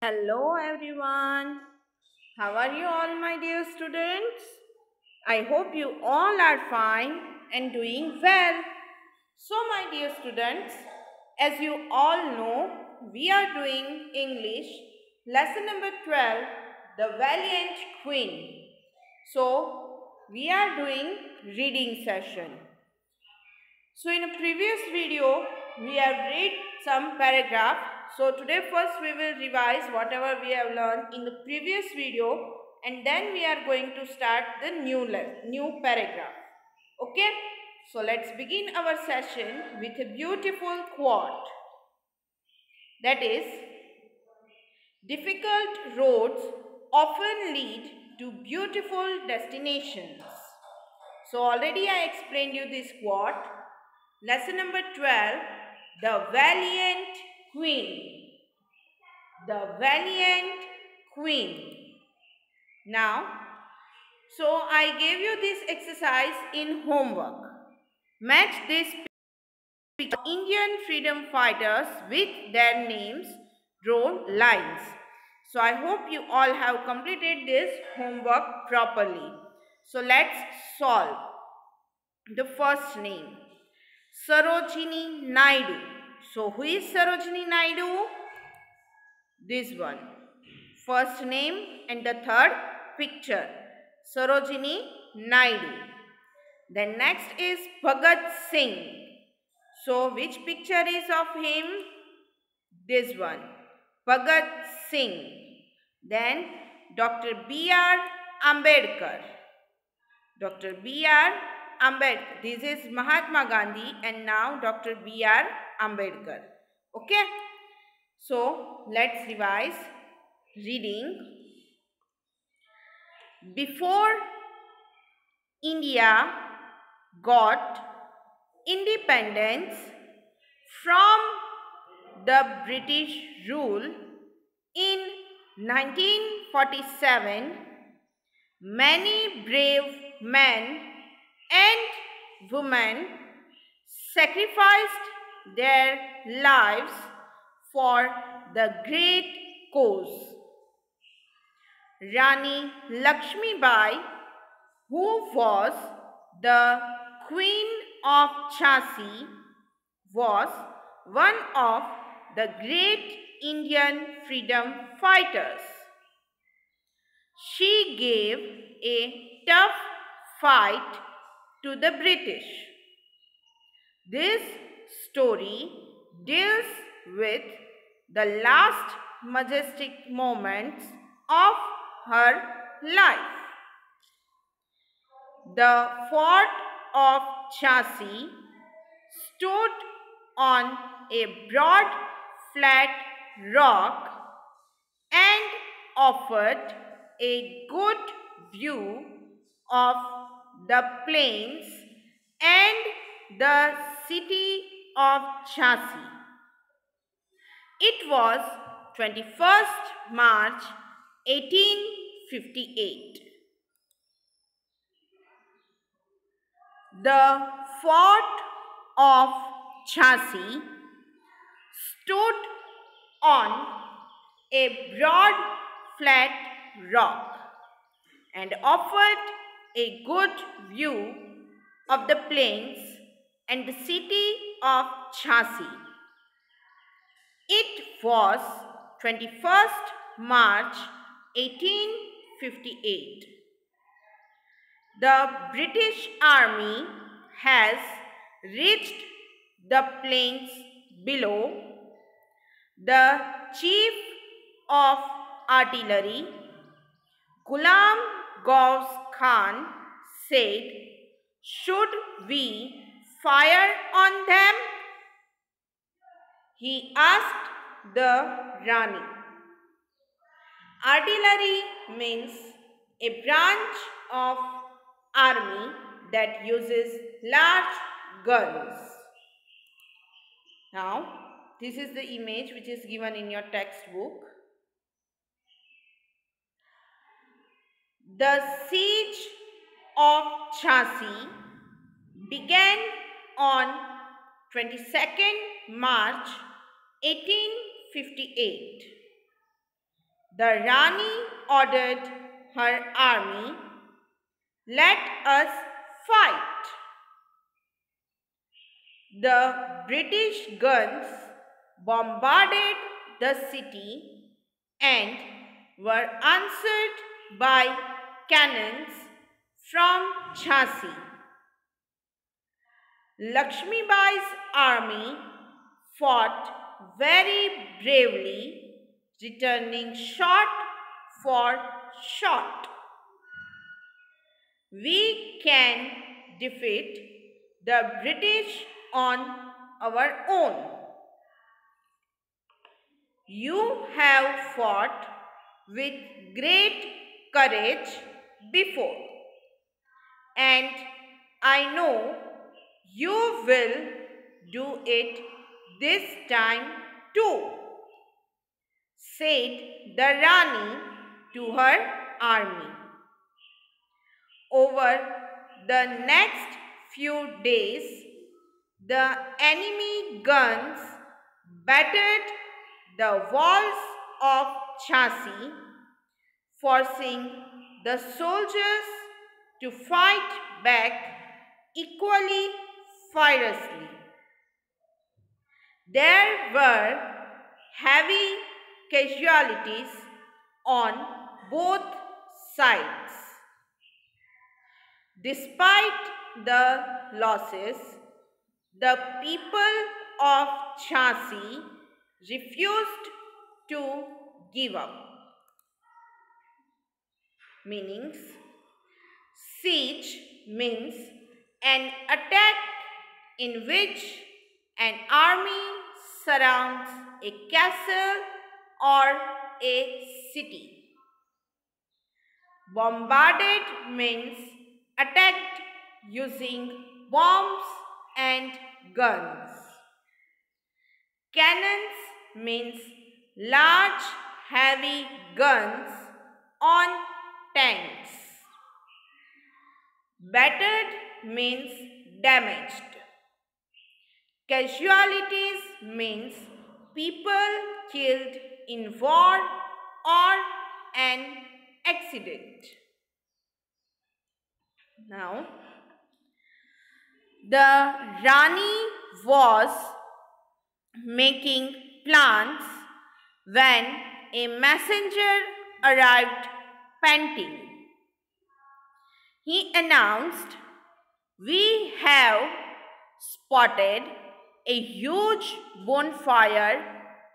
Hello everyone. How are you all, my dear students? I hope you all are fine and doing well. So, my dear students, as you all know, we are doing English lesson number 12, The Valiant Queen. So, we are doing reading session. So in a previous video, we have read some paragraph. So today first we will revise whatever we have learned in the previous video, and then we are going to start the new paragraph. Okay. So let's begin our session with a beautiful quote. That is, difficult roads often lead to beautiful destinations. So already I explained you this quote. Lesson number 12, The Valiant Queen. The Valiant Queen. Now, so I gave you this exercise in homework. Match this picture of Indian freedom fighters with their names, draw lines. So I hope you all have completed this homework properly. So let's solve. The first name, Sarojini Naidu. So who is Sarojini Naidu? This one. First name and the third picture. Sarojini Naidu. Then next is Bhagat Singh. So which picture is of him? This one. Bhagat Singh. Then Dr. B.R. Ambedkar. Dr. B.R. Ambedkar. This is Mahatma Gandhi and now Dr. B.R. Ambedkar. Okay. So let's revise reading. Before India got independence from the British rule in 1947, many brave men and women sacrificed their lives for the great cause. Rani Lakshmi Bai, who was the Queen of Jhansi, was one of the great Indian freedom fighters. She gave a tough fight to the British. This story deals with the last majestic moments of her life. The fort of Jhansi stood on a broad flat rock and offered a good view of the plains and the city of Jhansi. It was 21st March 1858. The fort of Jhansi stood on a broad flat rock and offered a good view of the plains and the city of Jhansi. It was 21st March 1858. The British Army has reached the plains below. The Chief of Artillery, Ghulam Ghaus Khan, said, "Should we fire on them?" he asked the Rani. Artillery means a branch of army that uses large guns. Now, this is the image which is given in your textbook. The siege of Jhansi began on 22nd March 1858. The Rani ordered her army, "Let us fight." The British guns bombarded the city and were answered by cannons from Jhansi. Lakshmibai's army fought very bravely, returning shot for shot. We can defeat the British on our own. You have fought with great courage before, and I know you will do it this time too, said the Rani to her army. Over the next few days, the enemy guns battered the walls of Jhansi, forcing the soldiers to fight back equally fiercely. There were heavy casualties on both sides. Despite the losses, the people of Jhansi refused to give up. Meanings: siege means an attack in which an army surrounds a castle or a city. Bombarded means attacked using bombs and guns. Cannons means large heavy guns on tanks. Battered means damaged. Casualties means people killed in war or an accident. Now, the Rani was making plans when a messenger arrived panting. He announced, "We have spotted a huge bonfire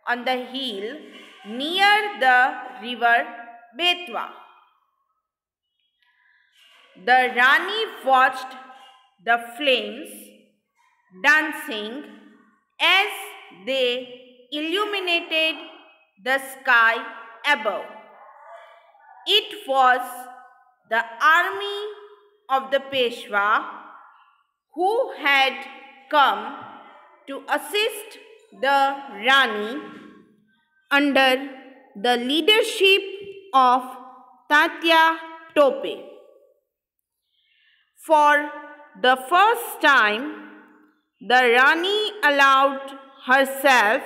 on the hill near the river Betwa." The Rani watched the flames dancing as they illuminated the sky above. It was the army of the Peshwa who had come to assist the Rani under the leadership of Tatya Tope. For the first time, the Rani allowed herself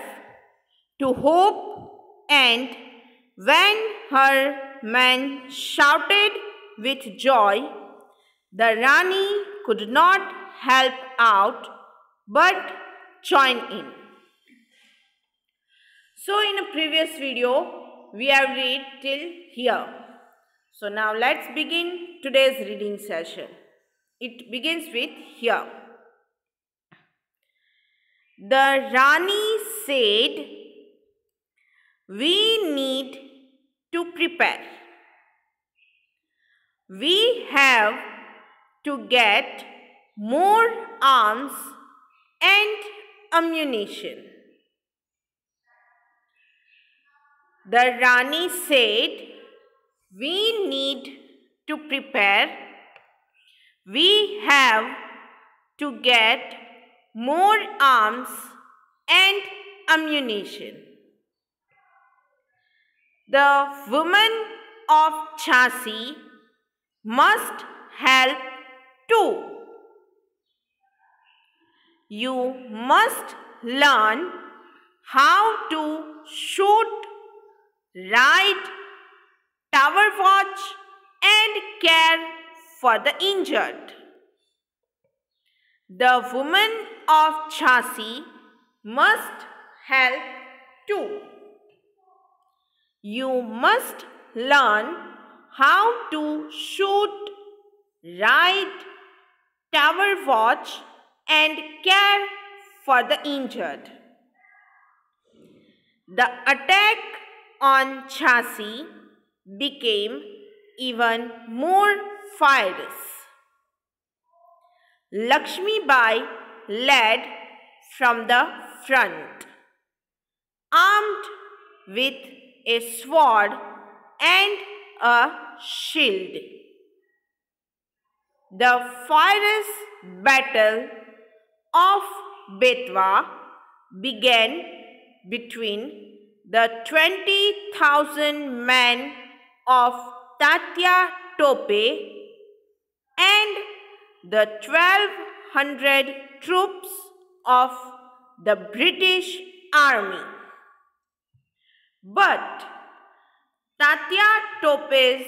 to hope, and when her men shouted with joy, the Rani could not help out but join in. So in a previous video, we have read till here. So now let's begin today's reading session. It begins with here. The Rani said, "We need to prepare. We have to get more arms and ammunition." The Rani said, "We need to prepare. We have to get more arms and ammunition." The women of Jhansi must help too. You must learn how to shoot, ride watch and care for the injured. The women of Jhansi must help too. You must learn how to shoot, ride, tower watch and care for the injured. The attack on Jhansi became even more fierce. Lakshmi Bai led from the front, armed with a sword and a shield. The fierce battle of Betwa began between the 20,000 men of Tatya Tope and the 1,200 troops of the British Army. But Tatya Tope's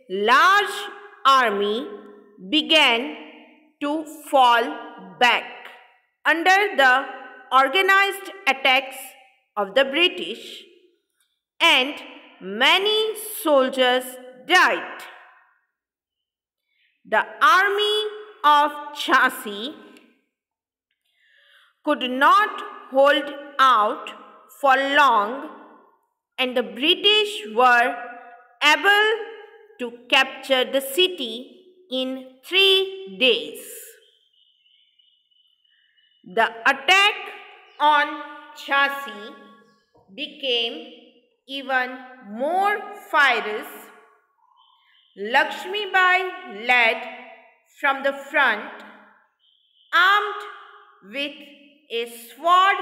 large army began to fall back under the organized attacks of the British, and many soldiers died. The army of Jhansi could not hold out for long, and the British were able to capture the city in 3 days. The attack on Jhansi became even more fierce. Lakshmi Bai led from the front, armed with a sword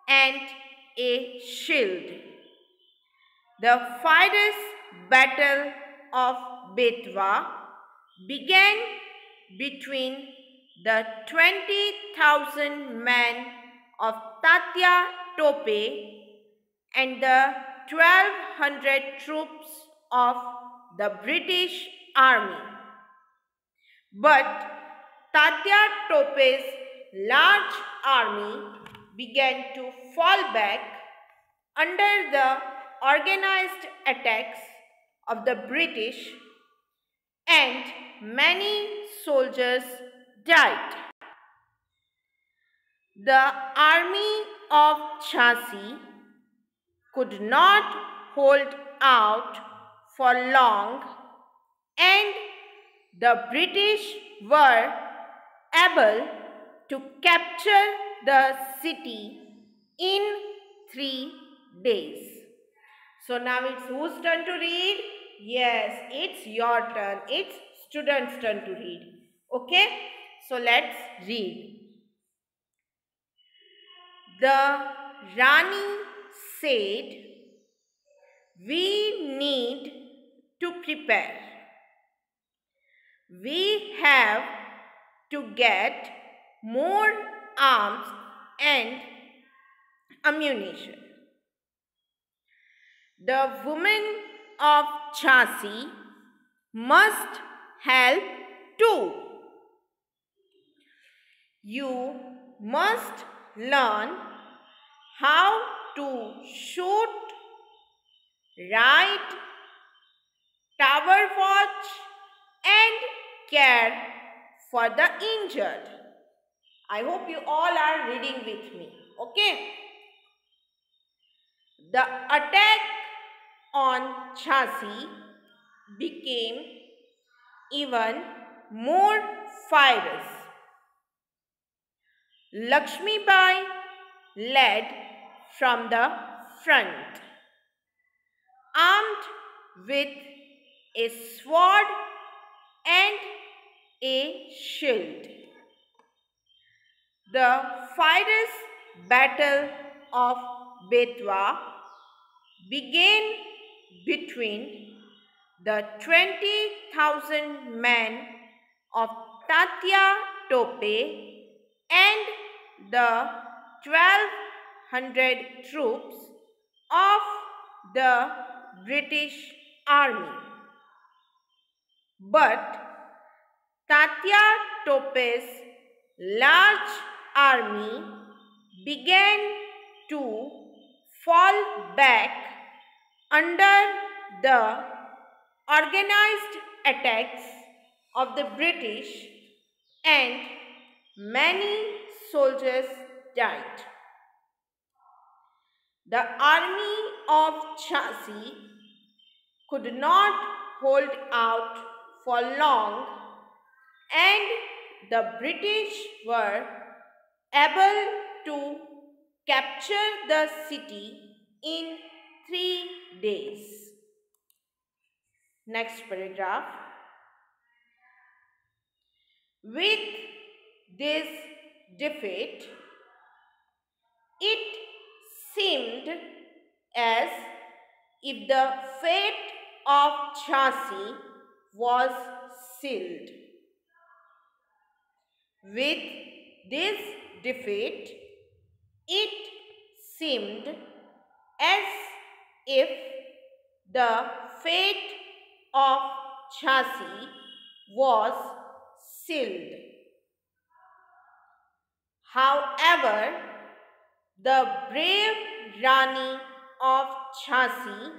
and a shield. The fierce battle of Betwa began between the 20,000 men of Tatya Tope and the 1,200 troops of the British Army. But Tatya Tope's large army began to fall back under the organized attacks of the British, and many soldiers died. The army of Jhansi could not hold out for long, and the British were able to capture the city in 3 days. So now it's whose turn to read? Yes, it's your turn. It's student's turn to read. Okay? So let's read. The Rani said, "We need to prepare. We have to get more arms and ammunition." The women of Jhansi must help too. You must learn how to shoot, ride, tower watch and care for the injured. I hope you all are reading with me. Okay? The attack on Jhansi became even more fierce. Lakshmi Bai led from the front, armed with a sword and a shield. The fierce battle of Betwa began between the 20,000 men of Tatya Tope and the 1,200 troops of the British Army. But Tatya Tope's large army began to fall back under the organized attacks of the British, and many soldiers died. The army of Jhansi could not hold out for long, and the British were able to capture the city in 3 days. Next paragraph. With this defeat, it seemed as if the fate of Jhansi was sealed. With this defeat, it seemed as if the fate of Jhansi was sealed. However, the brave Rani of Jhansi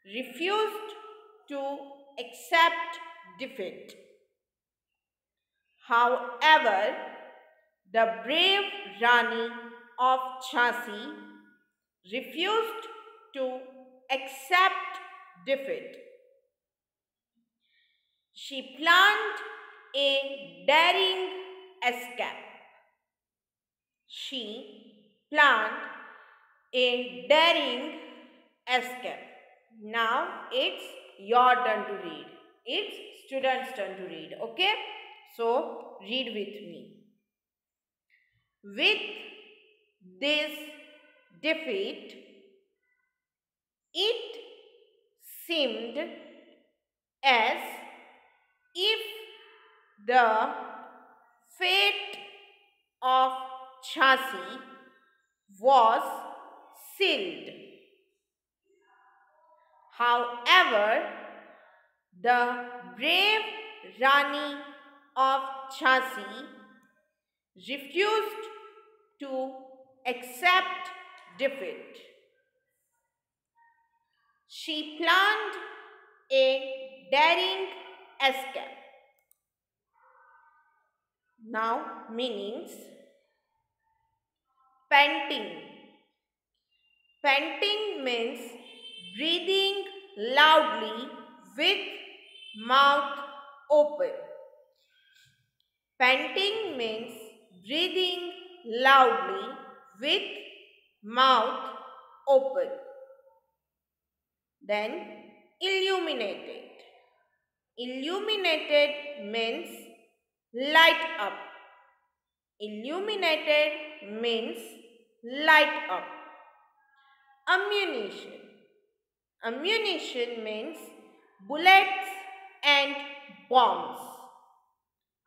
refused to accept defeat. However, the brave Rani of Jhansi refused to accept defeat. She planned a daring escape. She planned a daring escape. Now it's your turn to read. It's students' turn to read. Okay? So read with me. With this defeat, it seemed as if the fate of Jhansi was sealed. However, the brave Rani of Jhansi refused to accept defeat. She planned a daring escape. Now, meanings. Panting. Panting means breathing loudly with mouth open. Panting means breathing loudly with mouth open. Then illuminated. Illuminated means light up. Illuminated means light up. Ammunition. Ammunition means bullets and bombs.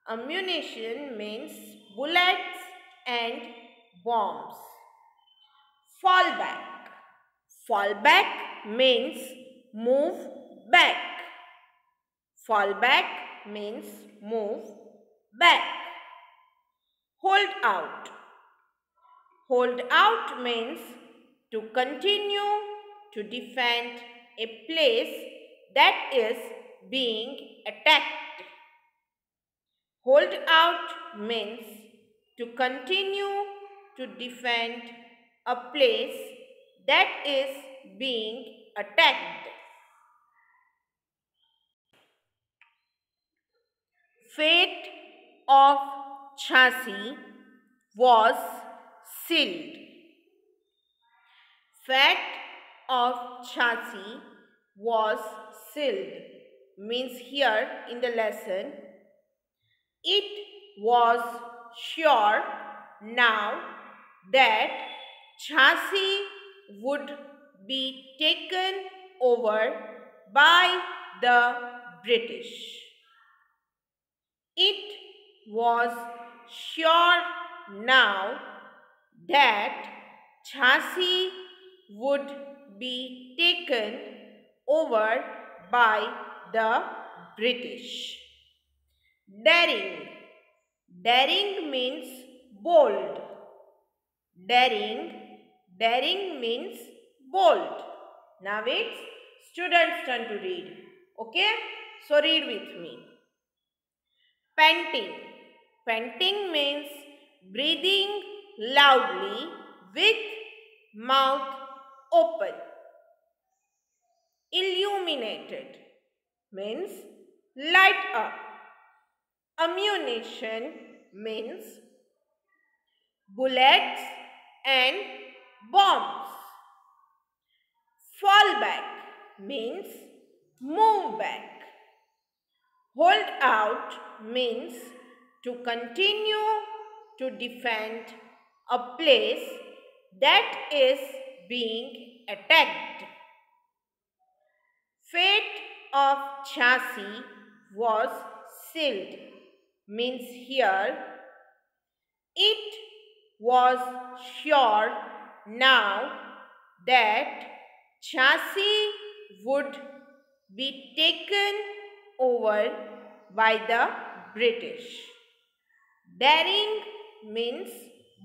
Ammunition means bullets and bombs. Fallback. Fallback means move back. Fallback means move back. Hold out. Hold out means to continue to defend a place that is being attacked. Hold out means to continue to defend a place that is being attacked. Fate of Jhansi was sealed. Fate of Jhansi was sealed means here in the lesson, it was sure now that Jhansi would be taken over by the British. It was sure now that Jhansi would be taken over by the British. Daring. Daring means bold. Daring means bold. Now it's students' turn to read. Okay? So read with me. Panting. Panting means breathing loudly with mouth open. Illuminated means light up. Ammunition means bullets and bombs. Fall back means move back. Hold out means to continue to defend a place that is being attacked. Fate of Jhansi was sealed means here it was sure now that Jhansi would be taken over by the British. Daring means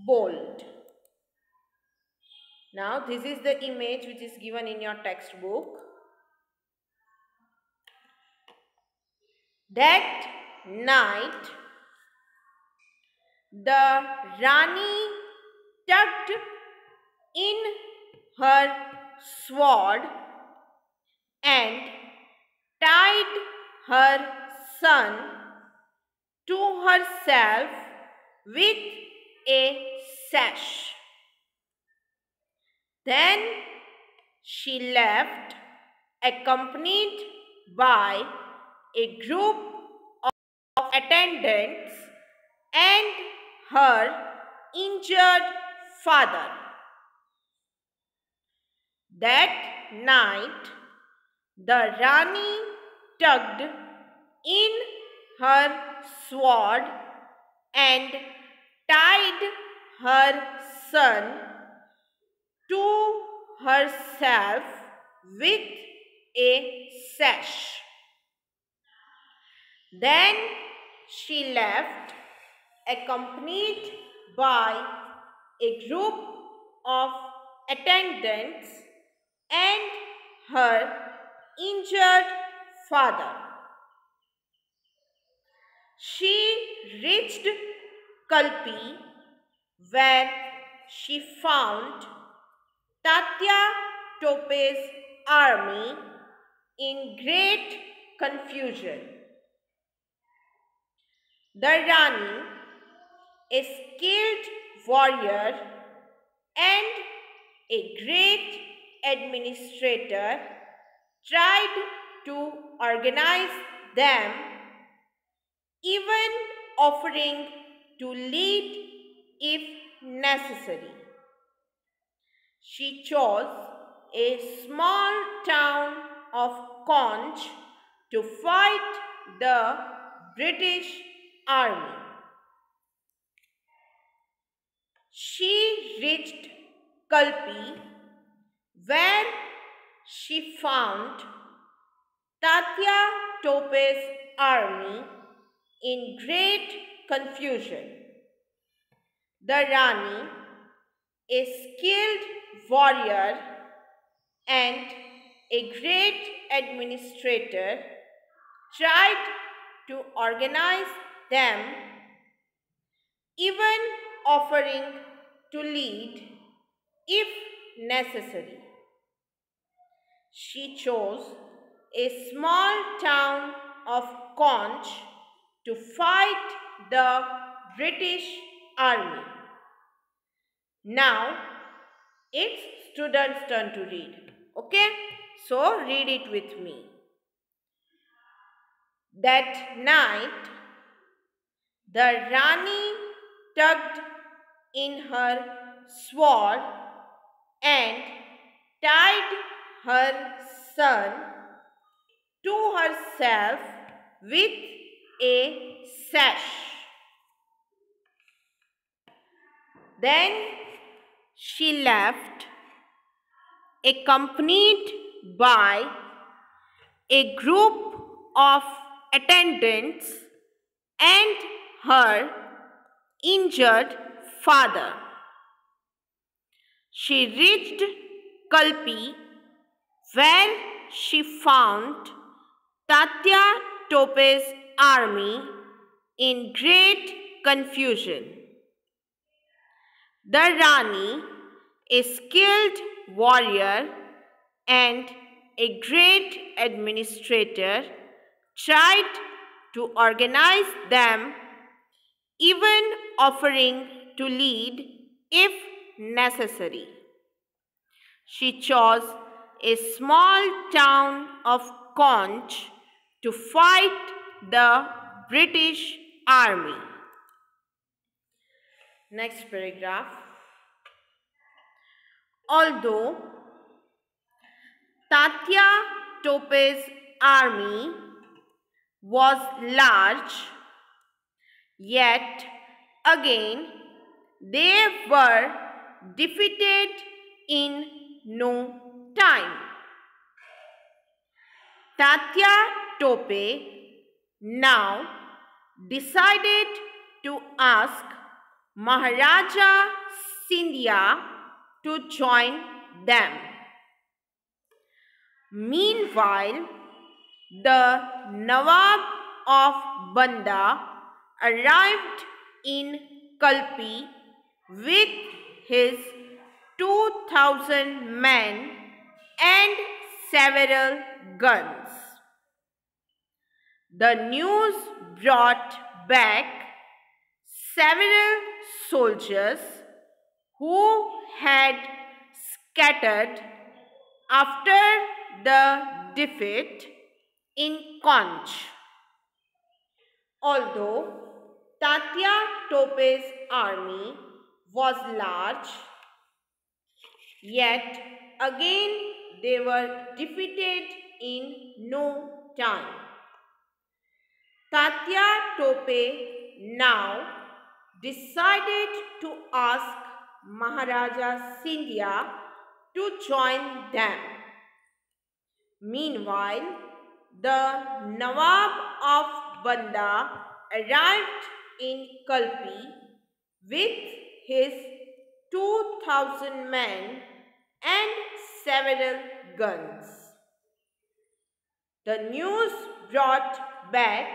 bold. Now this is the image which is given in your textbook. That night, the Rani tucked in her sword and tied her son to herself with a sash. Then she left, accompanied by a group of attendants and her injured father. That night, the Rani tucked in her sword and tied her son to herself with a sash. Then she left, accompanied by a group of attendants and her injured father. She reached Kalpi, where she found Tatya Tope's army in great confusion. The Rani, a skilled warrior and a great administrator, tried to organize them, even offering to lead if necessary. She chose a small town of Conch to fight the British army. She reached Kalpi, where she found Tatya Tope's army in great confusion. The Rani, a skilled warrior and a great administrator, tried to organize them, even offering to lead if necessary. She chose a small town of Conch to fight the British army. Now it's students' turn to read. Okay? So read it with me. That night, the Rani tucked in her sword and tied her son to herself with a sash. Then she left, accompanied by a group of attendants and her injured father. She reached Kalpi, where she found Tatya Tope's army in great confusion. The Rani, a skilled warrior and a great administrator, tried to organize them, even offering to lead if necessary. She chose a small town of Conch to fight the British army. Next paragraph. Although Tatya Tope's army was large, yet again they were defeated in no time. Tatya Tope now decided to ask Maharaja Scindia to join them. Meanwhile, the Nawab of Banda arrived in Kalpi with his 2,000 men and several guns. The news brought back several soldiers who had scattered after the defeat in Conch. Although Tatya Tope's army was large, yet again they were defeated in no time. Tatya Tope now decided to ask Maharaja Scindia to join them. Meanwhile, the Nawab of Banda arrived in Kalpi with his 2,000 men and several guns. The news brought back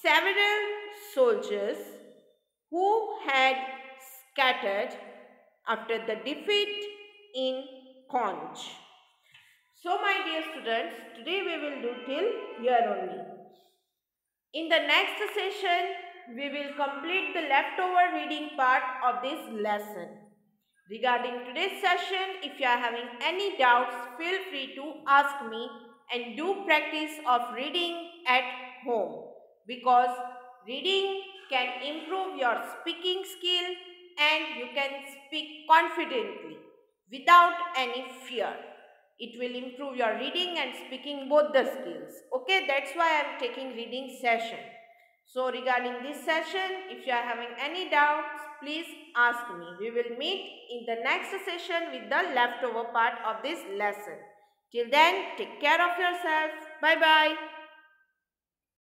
several soldiers who had scattered after the defeat in Conch. So my dear students, today we will do till here only. In the next session, we will complete the leftover reading part of this lesson. Regarding today's session, if you are having any doubts, feel free to ask me and do practice of reading at home, because reading can improve your speaking skill and you can speak confidently without any fear. It will improve your reading and speaking both the skills. Okay, that's why I am taking reading session. So regarding this session, if you are having any doubts, please ask me. We will meet in the next session with the leftover part of this lesson. Till then, take care of yourself. Bye-bye.